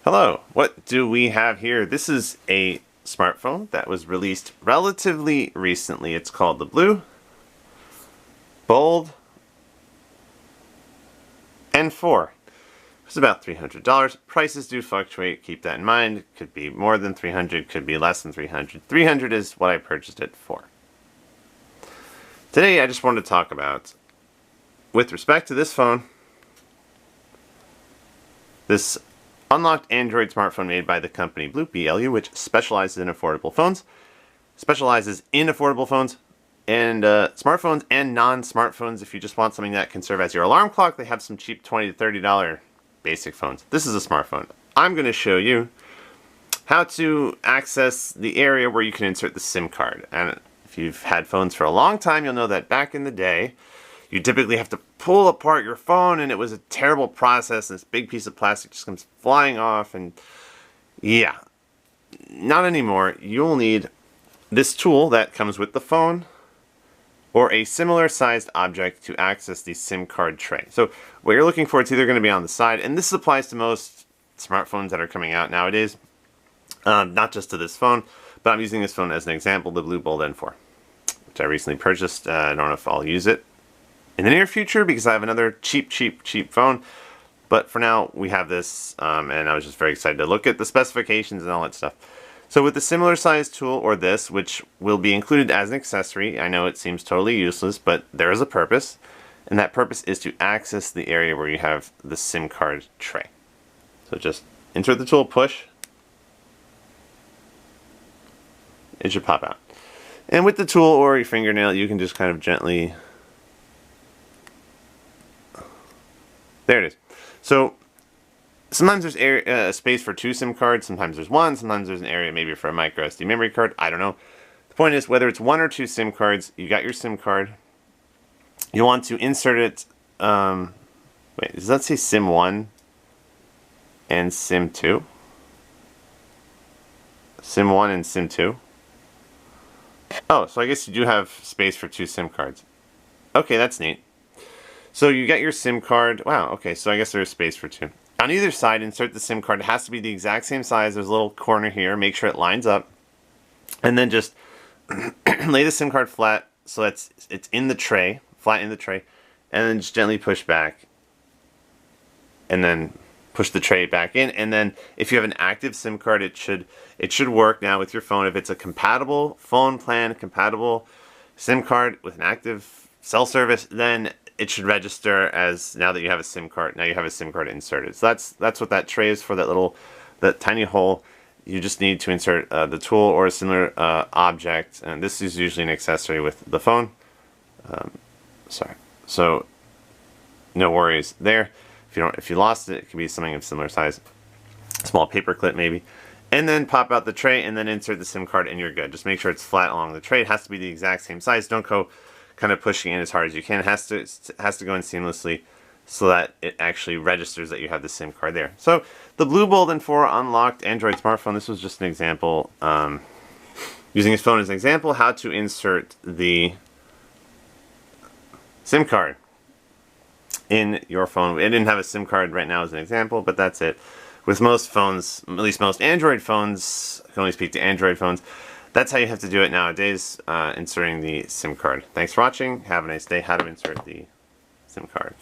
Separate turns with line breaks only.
Hello, what do we have here? This is a smartphone that was released relatively recently. It's called the BLU Bold N4. It's about $300. Prices do fluctuate, keep that in mind. Could be more than 300, could be less than 300. 300 is what I purchased it for. Today I just wanted to talk about, with respect to this phone, this unlocked Android smartphone made by the company BLU, which specializes in affordable phones. And smartphones and non-smartphones. If you just want something that can serve as your alarm clock, they have some cheap $20 to $30 basic phones. This is a smartphone. I'm going to show you how to access the area where you can insert the SIM card. And if you've had phones for a long time, you'll know that back in the day, you typically have to pull apart your phone, and it was a terrible process, and this big piece of plastic just comes flying off, and yeah, not anymore. You'll need this tool that comes with the phone or a similar sized object to access the SIM card tray. So what you're looking for, it's either going to be on the side, and this applies to most smartphones that are coming out nowadays, not just to this phone, but I'm using this phone as an example, the BLU Bold N4, which I recently purchased. I don't know if I'll use it in the near future because I have another cheap phone. But for now, we have this, and I was just very excited to look at the specifications and all that stuff. So with the similar size tool, or this, which will be included as an accessory, I know it seems totally useless, but there is a purpose, and that purpose is to access the area where you have the SIM card tray. So just insert the tool, push, it should pop out. And with the tool or your fingernail, you can just kind of gently... There it is. So sometimes there's space for 2 SIM cards, sometimes there's 1, sometimes there's an area maybe for a micro SD memory card, I don't know. The point is, whether it's 1 or 2 SIM cards, you got your SIM card, you want to insert it, wait, does that say SIM 1 and SIM 2? SIM 1 and SIM 2? Oh, so I guess you do have space for 2 SIM cards. Okay, that's neat. So you got your SIM card. Wow, okay, so I guess there's space for 2. On either side, insert the SIM card. It has to be the exact same size. There's a little corner here. Make sure it lines up. And then just lay the SIM card flat so that it's in the tray, flat in the tray. And then just gently push back. And then push the tray back in. And then if you have an active SIM card, it should work now with your phone. If it's a compatible phone plan, compatible SIM card with an active cell service, then it should register as now that you have a SIM card. Now you have a SIM card inserted. So that's what that tray is for, that tiny hole. You just need to insert the tool or a similar object, and this is usually an accessory with the phone. Sorry. So no worries there. If you lost it, it can be something of similar size, small paper clip maybe. And then pop out the tray and then insert the SIM card, and you're good. Just make sure it's flat along the tray. It has to be the exact same size. Don't go kind of pushing in as hard as you can. It has to go in seamlessly so that it actually registers that you have the SIM card there. So the BLU Bold N4 unlocked Android smartphone. This was just an example, using his phone as an example, how to insert the SIM card in your phone. It didn't have a SIM card right now as an example, but that's it. With most phones, at least most Android phones, I can only speak to Android phones, that's how you have to do it nowadays, inserting the SIM card. Thanks for watching. Have a nice day. How to insert the SIM card.